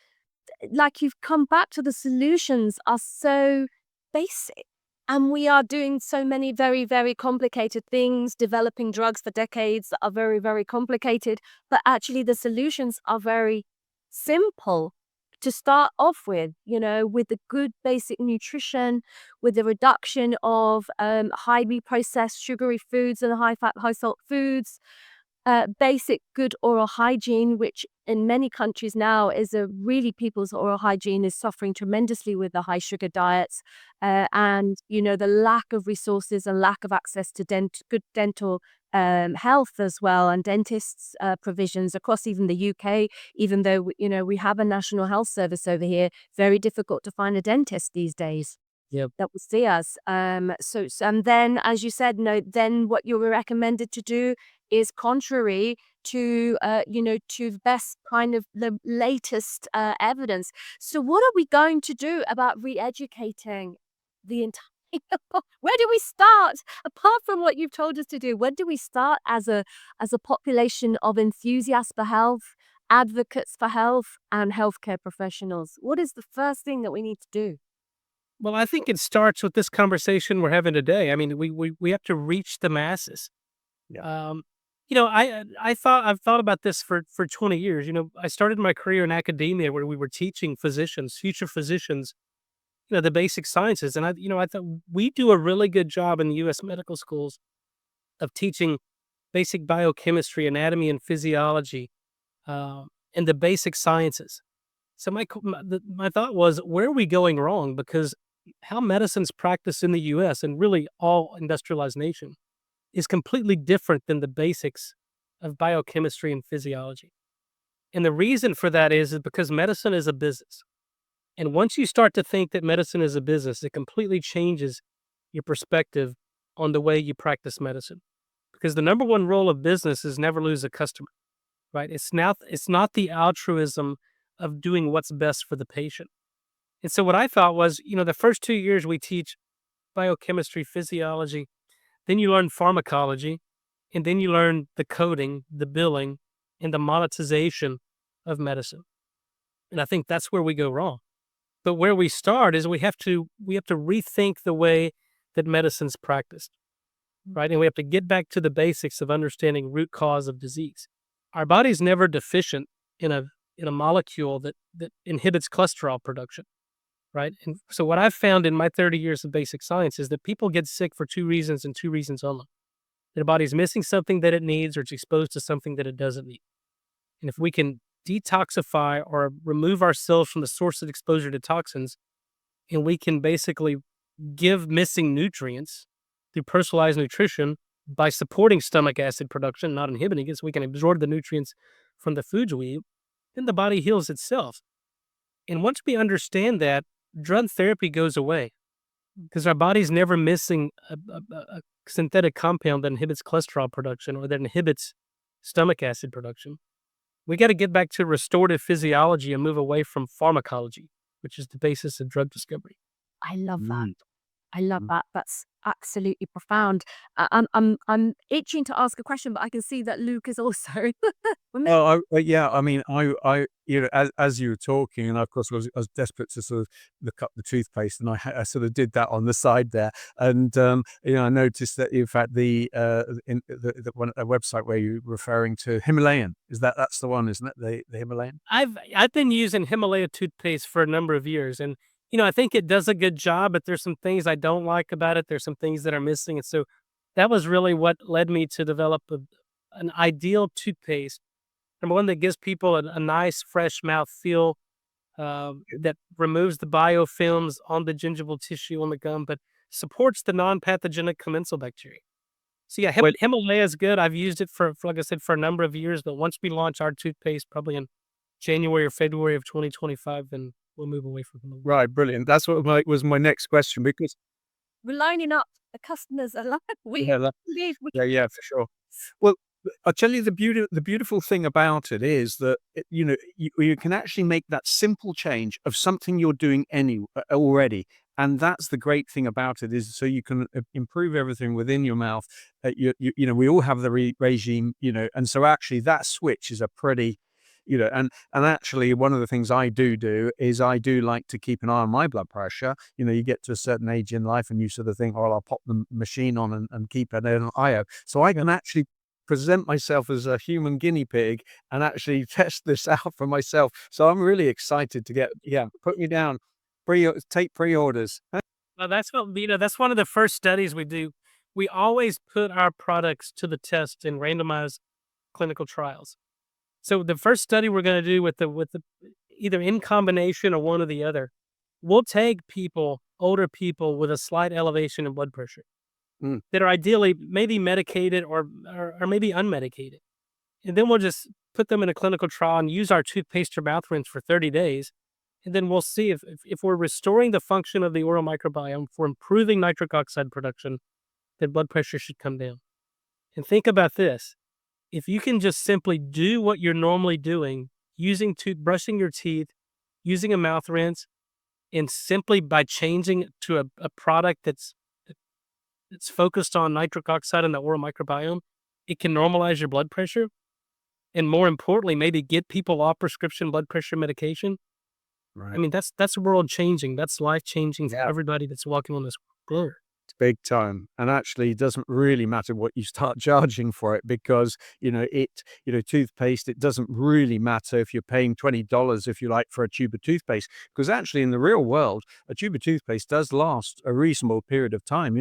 like you've come back to, the solutions are so basic. And we are doing so many very, very complicated things, developing drugs for decades that are very, very complicated. But actually the solutions are very simple to start off with, with the good basic nutrition, with the reduction of highly processed sugary foods and high fat, high salt foods, basic good oral hygiene, which in many countries now is people's oral hygiene is suffering tremendously with the high sugar diets, and the lack of resources and lack of access to good dental health as well, and dentists provisions across even the UK. Even though we have a national health service over here, very difficult to find a dentist these days. Yep. That will see us. And then, as you said, then what you were recommended to do is contrary to to best kind of the latest evidence. So what are we going to do about re-educating the entire where do we start? Apart from what you've told us to do, where do we start as a population of enthusiasts for health, advocates for health, and healthcare professionals? What is the first thing that we need to do? Well, I think it starts with this conversation we're having today. I mean, we have to reach the masses. Yeah. I've thought about this for 20 years. I started my career in academia where we were teaching future physicians, the basic sciences. And I thought we do a really good job in the U.S. medical schools of teaching basic biochemistry, anatomy and physiology, and the basic sciences. So my thought was, where are we going wrong? Because how medicine's practiced in the U.S. and really all industrialized nation is completely different than the basics of biochemistry and physiology. And the reason for that is because medicine is a business. And once you start to think that medicine is a business, it completely changes your perspective on the way you practice medicine. Because the number one rule of business is never lose a customer, right? It's not the altruism of doing what's best for the patient. And so what I thought was, the first 2 years we teach biochemistry, physiology, then you learn pharmacology, and then you learn the coding, the billing, and the monetization of medicine. And I think that's where we go wrong. But where we start is we have to rethink the way that medicine's practiced, right? And we have to get back to the basics of understanding root cause of disease. Our body's never deficient in a molecule that inhibits cholesterol production, right? And so what I've found in my 30 years of basic science is that people get sick for two reasons and two reasons only. Their body's missing something that it needs, or it's exposed to something that it doesn't need. And if we can detoxify or remove ourselves from the source of exposure to toxins, and we can basically give missing nutrients through personalized nutrition by supporting stomach acid production, not inhibiting it, so we can absorb the nutrients from the foods we eat, then the body heals itself. And once we understand that, drug therapy goes away because our body's never missing a synthetic compound that inhibits cholesterol production or that inhibits stomach acid production. We got to get back to restorative physiology and move away from pharmacology, which is the basis of drug discovery. I love that. Mm. I love Mm. that. That's absolutely profound. I'm itching to ask a question, but I can see that Luke is also. Well, yeah, I mean, as you were talking, and of course, I was desperate to sort of look up the toothpaste, and I sort of did that on the side there, and I noticed that in fact the one a website where you're referring to Himalayan that's the one, isn't it? The Himalayan. I've been using Himalaya toothpaste for a number of years, and I think it does a good job, but there's some things I don't like about it. There's some things that are missing, and so that was really what led me to develop an ideal toothpaste. Number one, that gives people a nice, fresh mouth feel, that removes the biofilms on the gingival tissue on the gum, but supports the non-pathogenic commensal bacteria. So yeah, Well, Himalaya is good. I've used it for, like I said, for a number of years, but once we launch our toothpaste, probably in January or February of 2025, then we'll move away from Himalaya. right, brilliant. That's what was my next question because We're lining up. The customers are like, yeah, indeed, yeah, for sure. Well, I'll tell you the beautiful thing about it is that you can actually make that simple change of something you're doing already, and that's the great thing about it is so you can improve everything within your mouth. We all have the regime, and so actually that switch is a pretty. And actually one of the things I do is I do like to keep an eye on my blood pressure. You get to a certain age in life and you sort of think, oh, I'll pop the machine on and keep an eye out. So I can actually present myself as a human guinea pig and actually test this out for myself. So I'm really excited to put me down, take pre-orders. Well, that's one of the first studies we do. We always put our products to the test in randomized clinical trials. So the first study we're going to do with the either in combination or one or the other, we'll take older people with a slight elevation in blood pressure that are ideally maybe medicated or maybe unmedicated. And then we'll just put them in a clinical trial and use our toothpaste or mouth rinse for 30 days. And then we'll see if we're restoring the function of the oral microbiome, if we're improving nitric oxide production, then blood pressure should come down. And think about this. If you can just simply do what you're normally doing, brushing your teeth, using a mouth rinse, and simply by changing to a product that's focused on nitric oxide and the oral microbiome, it can normalize your blood pressure. And more importantly, maybe get people off prescription blood pressure medication. Right. I mean, that's world changing. That's life changing for everybody that's walking on this earth. It's big time. And actually it doesn't really matter what you start charging for it because, toothpaste, it doesn't really matter if you're paying $20, if you like, for a tube of toothpaste, because actually in the real world, a tube of toothpaste does last a reasonable period of time,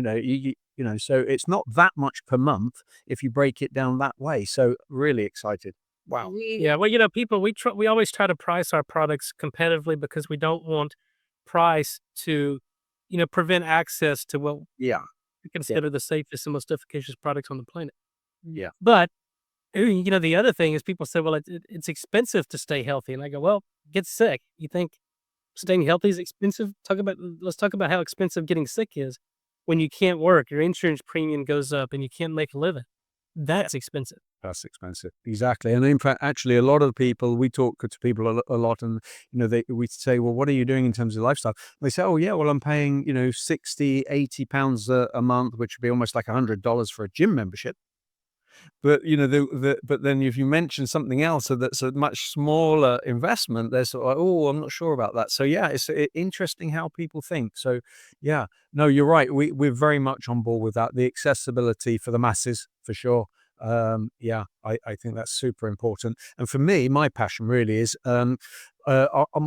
so it's not that much per month if you break it down that way. So really excited. Wow. Yeah, well, people, we always try to price our products competitively because we don't want price to, prevent access to what Yeah. we consider the safest and most efficacious products on the planet. Yeah. But, the other thing is people say, well, it's expensive to stay healthy. And I go, well, get sick. You think staying healthy is expensive? Let's talk about how expensive getting sick is. When you can't work, your insurance premium goes up and you can't make a living. That's expensive. That's expensive. Exactly. And in fact, actually, a lot of people, we talk to people a lot, and, we say, well, what are you doing in terms of lifestyle? They say, oh, yeah, well, I'm paying, 60, 80 pounds a month, which would be almost like $100 for a gym membership. But, but then if you mention something else that's a much smaller investment, they're sort of like, oh, I'm not sure about that. So yeah, it's interesting how people think. So yeah, no, you're right. We're very much on board with that. The accessibility for the masses, for sure. Yeah, I think that's super important. And for me, my passion really is,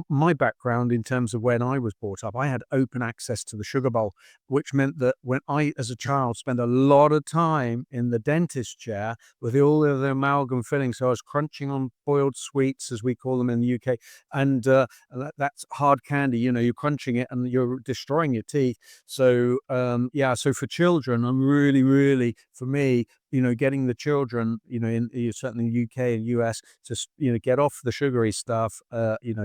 my background in terms of when I was brought up, I had open access to the sugar bowl, which meant that when I, as a child, spent a lot of time in the dentist chair with all of the amalgam filling. So I was crunching on boiled sweets, as we call them in the UK, and that's hard candy. You're crunching it and you're destroying your teeth. So yeah, so for children, I'm really, really, for me, getting the children, certainly in the UK and US, to get off the sugary stuff,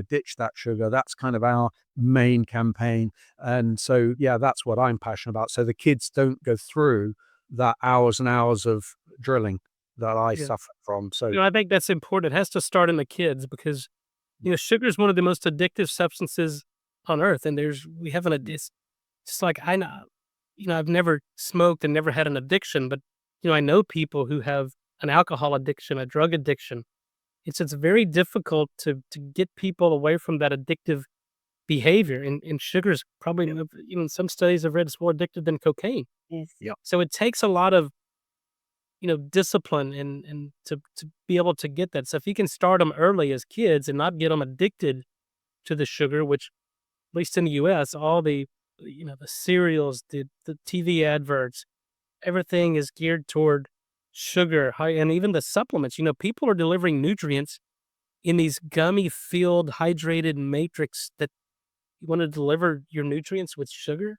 ditch that sugar. That's kind of our main campaign. And so, yeah, that's what I'm passionate about. So the kids don't go through that hours and hours of drilling that I Yeah. suffer from. So I think that's important. It has to start in the kids because, sugar is one of the most addictive substances on earth. And we have it's just like I know, I've never smoked and never had an addiction, but, I know people who have an alcohol addiction, a drug addiction. It's very difficult to get people away from that addictive behavior. And sugar is probably, some studies have read it's more addictive than cocaine. Yes. yeah, So it takes a lot of, discipline and to be able to get that. So if you can start them early as kids and not get them addicted to the sugar, which at least in the US, all the, the cereals, the TV adverts, everything is geared toward sugar, high, and even the supplements. People are delivering nutrients in these gummy filled hydrated matrix that you want to deliver your nutrients with sugar.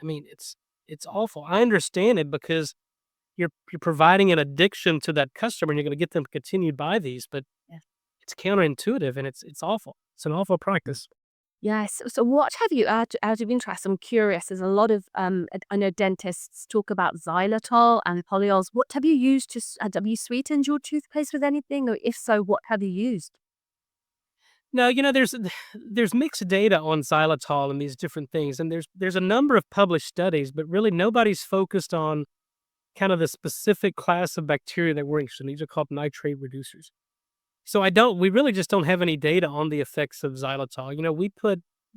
I mean, it's awful. I understand it because you're providing an addiction to that customer and you're going to get them to continue to buy these, but Yeah. it's counterintuitive and it's awful. It's an awful practice. Yes. So what have you, out of interest, I'm curious, there's a lot of, I know dentists talk about xylitol and polyols. What have you used have you sweetened your toothpaste with anything? Or if so, what have you used? No, there's mixed data on xylitol and these different things, and there's a number of published studies, but really nobody's focused on kind of the specific class of bacteria that we're interested in. These are called nitrate reducers. So we really just don't have any data on the effects of xylitol.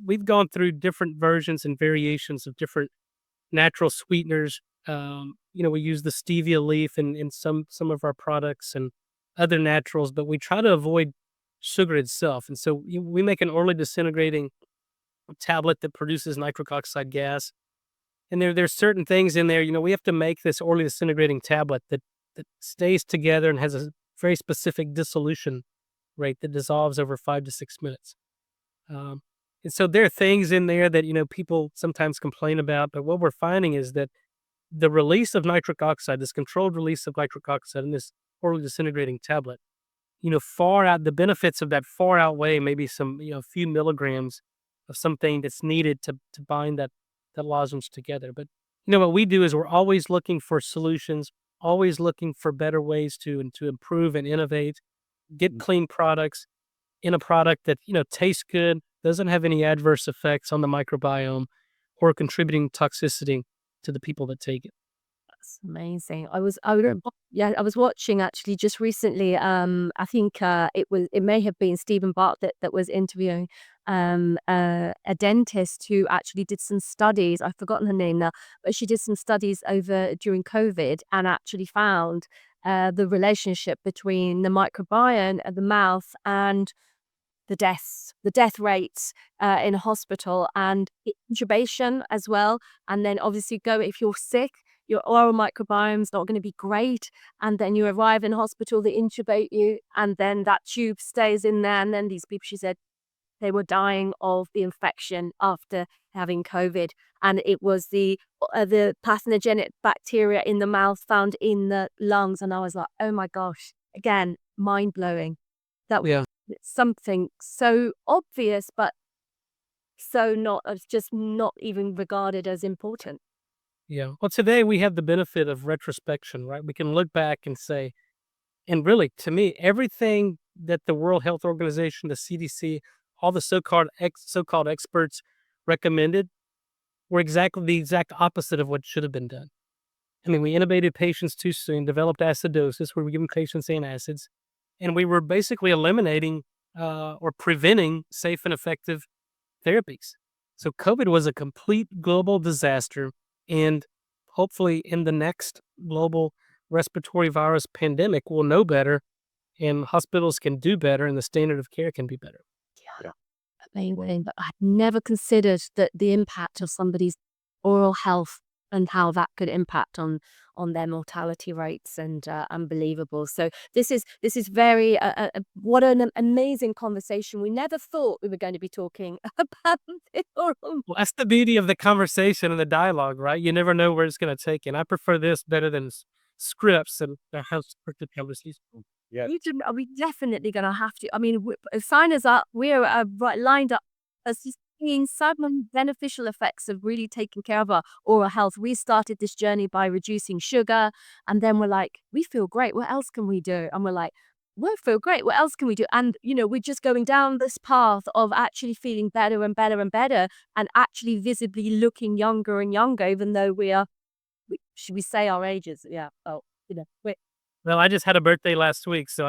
We've gone through different versions and variations of different natural sweeteners. We use the stevia leaf in some of our products and other naturals, but we try to avoid sugar itself. And so we make an orally disintegrating tablet that produces nitric oxide gas. And there's certain things in there, we have to make this orally disintegrating tablet that stays together and has a very specific dissolution rate that dissolves over 5 to 6 minutes. And so there are things in there that, people sometimes complain about, but what we're finding is that the release of nitric oxide, this controlled release of nitric oxide in this orally disintegrating tablet, the benefits of that far outweigh maybe some, a few milligrams of something that's needed to bind that lozenge together. But, what we do is we're always looking for solutions, always looking for better ways to improve and innovate, get clean products in a product that, tastes good, doesn't have any adverse effects on the microbiome or contributing toxicity to the people that take it. That's amazing. I was watching actually just recently. I think it may have been Stephen Bart that was interviewing a dentist who actually did some studies. I've forgotten her name now, but she did some studies over during COVID and actually found the relationship between the microbiome of the mouth and the death rates in hospital and intubation as well. And then obviously if you're sick, your oral microbiome's not going to be great. And then you arrive in hospital, they intubate you, and then that tube stays in there. And then these people, she said, they were dying of the infection after having COVID. And it was the pathogenic bacteria in the mouth found in the lungs. And I was like, oh my gosh, again, mind blowing. That Yeah. something so obvious, but so just not even regarded as important. Yeah. Well, today we have the benefit of retrospection, right? We can look back and say, And really, to me, everything that the World Health Organization, the CDC, all the so-called experts recommended were exactly the exact opposite of what should have been done. I mean, we intubated patients too soon, developed acidosis, where we're giving patients antacids, and we were basically eliminating or preventing safe and effective therapies. So COVID was a complete global disaster, and hopefully in the next global respiratory virus pandemic, we'll know better and hospitals can do better and the standard of care can be better. Yeah. Amazing. But I'd never considered that the impact of somebody's oral health and how that could impact on their mortality rates, and unbelievable. So this is very what an amazing conversation. We never thought we were going to be talking about the oral. Well, that's the beauty of the conversation and the dialogue, right? You never know where it's going to take you. And I prefer this better than scripts and how scripted conversations. Yeah. Are we definitely going to have to? I mean, sign us up. We're lined up as just seeing some beneficial effects of really taking care of our oral health. We started this journey by reducing sugar, and then we're like, we feel great. What else can we do? And we're like, we feel great. What else can we do? And we're just going down this path of actually feeling better and better and better, and actually visibly looking younger and younger, even though should we say our ages? Yeah. Oh, we're Well, I just had a birthday last week, so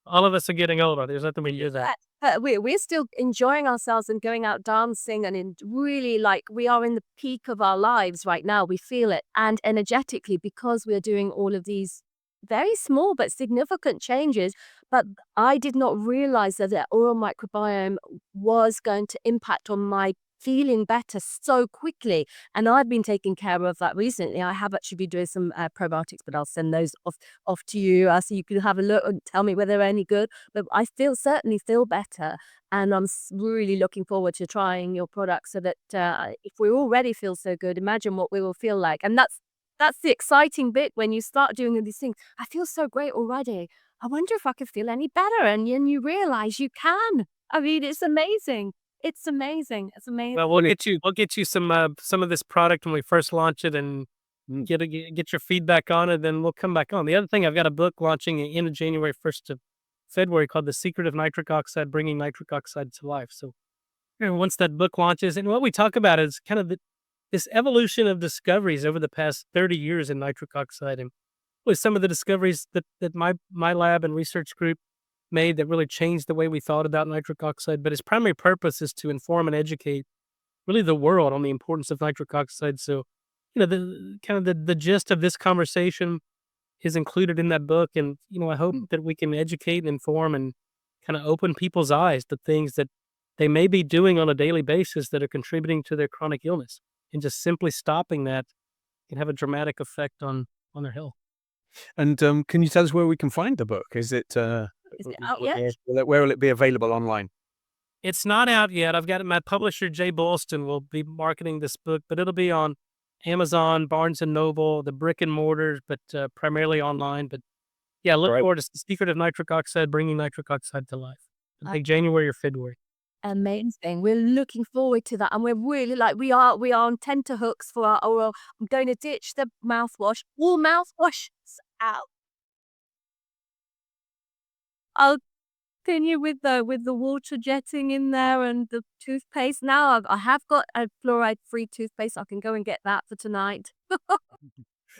all of us are getting older. There's nothing we can do that. we're still enjoying ourselves and going out dancing, and really, like, we are in the peak of our lives right now. We feel it, and energetically, because we're doing all of these very small but significant changes. But I did not realize that the oral microbiome was going to impact on my feeling better so quickly. And I've been taking care of that recently. I have actually been doing some probiotics, but I'll send those off to you so you can have a look and tell me whether they're any good. But I certainly feel better. And I'm really looking forward to trying your product, so that if we already feel so good, imagine what we will feel like. And that's the exciting bit when you start doing these things. I feel so great already. I wonder if I could feel any better. And then you realize you can. I mean, it's amazing. It's amazing. It's amazing. Well, we'll get you some of this product when we first launch it and get your feedback on it. Then we'll come back on. The other thing, I've got a book launching in January 1st to February called "The Secret of Nitric Oxide: Bringing Nitric Oxide to Life." So, once that book launches, and what we talk about is kind of this evolution of discoveries over the past 30 years in nitric oxide, and with some of the discoveries that my lab and research group made that really changed the way we thought about nitric oxide. But its primary purpose is to inform and educate really the world on the importance of nitric oxide. So, the kind of the gist of this conversation is included in that book. And, I hope that we can educate and inform and kind of open people's eyes to things that they may be doing on a daily basis that are contributing to their chronic illness. And just simply stopping that can have a dramatic effect on their health. And can you tell us where we can find the book? Is it out yet? where will it be available online? It's not out yet. I've got my publisher, Jay Bolston, will be marketing this book, but it'll be on Amazon, Barnes and Noble, the brick and mortars, but primarily online. But yeah, look Right. forward to The Secret of Nitric Oxide: Bringing Nitric Oxide to Life. I think January or February. Amazing. We're looking forward to that. And we're really we are on tenterhooks for our oral. I'm going to ditch the mouthwash. All mouthwash out. I'll continue with the water jetting in there and the toothpaste. Now I have got a fluoride-free toothpaste. I can go and get that for tonight.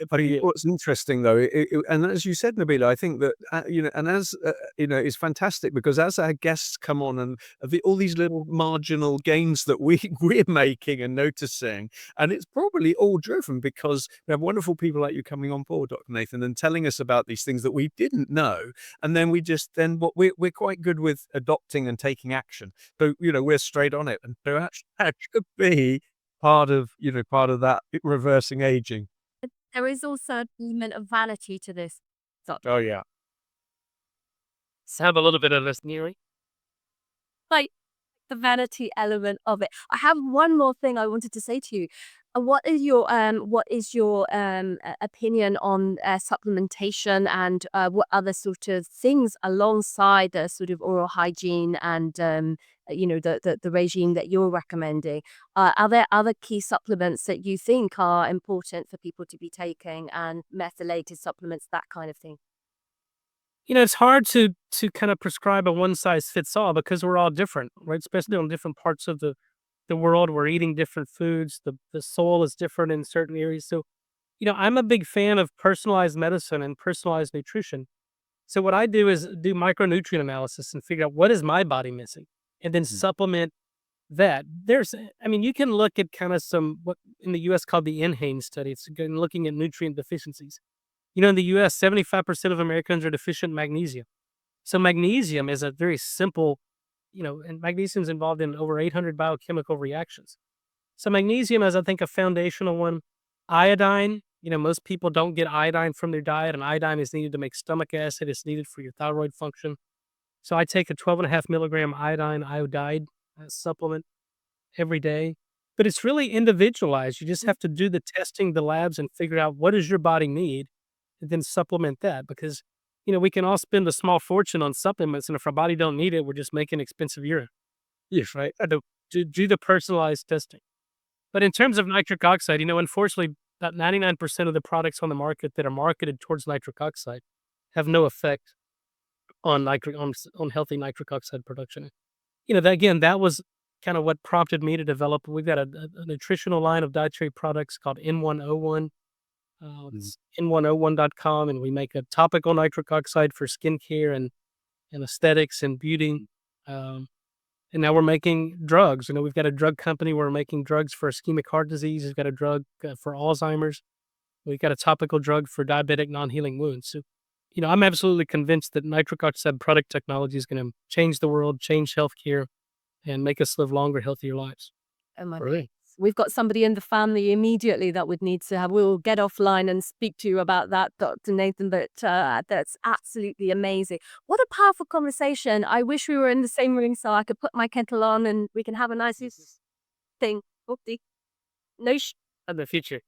But what's interesting though, and as you said, Nabila, I think that and as it's fantastic because as our guests come on and all these little marginal gains that we're making and noticing, and it's probably all driven because we have wonderful people like you coming on board, Dr. Nathan, and telling us about these things that we didn't know, and then we're quite good with adopting and taking action. So we're straight on it, and so that could be part of that reversing aging. There is also an element of vanity to this. Oh yeah. Let's have a little bit of this, Neary. Like the vanity element of it. I have one more thing I wanted to say to you. What is your opinion on supplementation, and what other sort of things alongside the sort of oral hygiene and the regime that you're recommending? Are there other key supplements that you think are important for people to be taking, and methylated supplements, that kind of thing? It's hard to kind of prescribe a one size fits all because we're all different, right? Especially on different parts of the world. We're eating different foods. The soil is different in certain areas. So, I'm a big fan of personalized medicine and personalized nutrition. So what I do is do micronutrient analysis and figure out what is my body missing and then Mm. supplement that. You can look at kind of some what in the US called the NHANES study. It's again looking at nutrient deficiencies. In the US, 75% of Americans are deficient in magnesium. So magnesium is a very simple, and magnesium is involved in over 800 biochemical reactions. So magnesium is, I think, a foundational one. Iodine, most people don't get iodine from their diet, and iodine is needed to make stomach acid. It's needed for your thyroid function. So I take a 12.5 milligram iodide supplement every day. But it's really individualized. You just have to do the testing, the labs, and figure out what does your body need, and then supplement that because we can all spend a small fortune on supplements, and if our body don't need it, we're just making expensive urine. Yes, right. To do the personalized testing. But in terms of nitric oxide, unfortunately, about 99% of the products on the market that are marketed towards nitric oxide have no effect on on healthy nitric oxide production. That was kind of what prompted me to develop. We've got a nutritional line of dietary products called N101. Mm. It's N101.com, and we make a topical nitric oxide for skincare and aesthetics and beauty. Um, and now we're making drugs. We've got a drug company. We're making drugs for ischemic heart disease. We've got a drug for Alzheimer's. We've got a topical drug for diabetic non-healing wounds. So, I'm absolutely convinced that nitric oxide product technology is going to change the world, change healthcare, and make us live longer, healthier lives. Oh my Right. goodness. We've got somebody in the family immediately that would need to have. We'll get offline and speak to you about that, Dr. Nathan. But that's absolutely amazing. What a powerful conversation. I wish we were in the same room so I could put my kettle on and we can have a nice thing. Oopsie. No, In the future.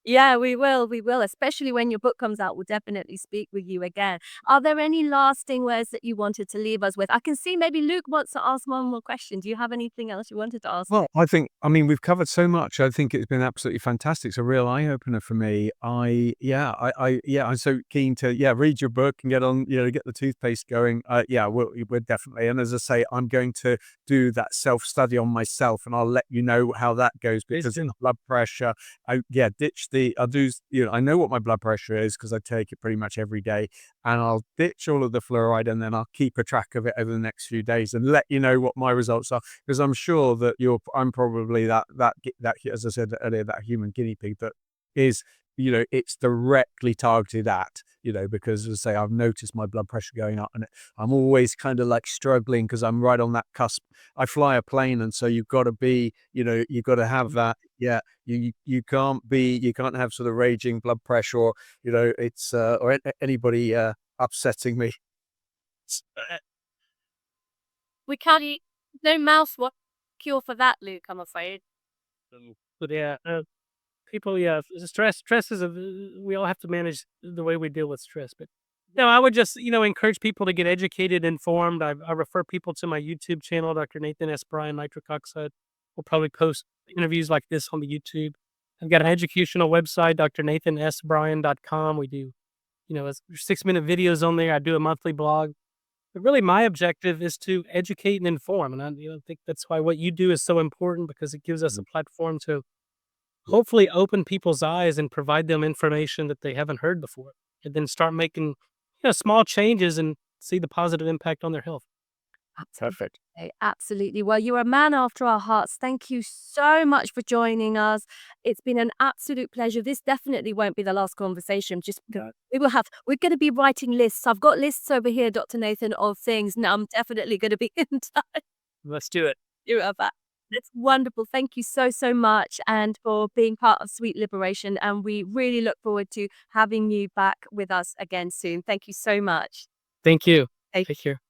yeah, we will. We will. Especially when your book comes out, we'll definitely speak with you again. Are there any lasting words that you wanted to leave us with? I can see maybe Luke wants to ask one more question. Do you have anything else you wanted to ask? Well, we've covered so much. I think it's been absolutely fantastic. It's a real eye opener for me. I'm so keen to, read your book and get on, get the toothpaste going. We're definitely. And as I say, I'm going to do that self study on myself and I'll let you know how that goes because Please do. blood pressure, I'll do, I know what my blood pressure is because I take it pretty much every day and I'll ditch all of the fluoride and then I'll keep a track of it over the next few days and let you know what my results are because I'm sure that I'm probably that as I said earlier, that human guinea pig that is, it's directly targeted at, because as I say, I've noticed my blood pressure going up and I'm always kind of like struggling because I'm right on that cusp. I fly a plane, and so you've got to be, you've got to have that. Yeah, you can't have sort of raging blood pressure or, it's or anybody upsetting me. We can't eat. No mouthwash cure for that, Luke, I'm afraid. But people, stress is we all have to manage the way we deal with stress. But no, I would just, encourage people to get educated, informed. I refer people to my YouTube channel, Dr. Nathan S. Bryan, Nitric Oxide. We'll probably post interviews like this on the YouTube. I've got an educational website, drnathans.bryan.com. We do, 6-minute videos on there. I do a monthly blog. But really, my objective is to educate and inform. And I think that's why what you do is so important because it gives us a platform to hopefully open people's eyes and provide them information that they haven't heard before, and then start making, small changes and see the positive impact on their health. Perfect. Absolutely. Well, you're a man after our hearts. Thank you so much for joining us. It's been an absolute pleasure. This definitely won't be the last conversation. We're going to be writing lists. I've got lists over here, Dr. Nathan, of things. Now I'm definitely going to be in touch. Let's do it. You're a bat. That's wonderful. Thank you so, so much and for being part of Sweet Liberation. And we really look forward to having you back with us again soon. Thank you so much. Thank you. Take Take care.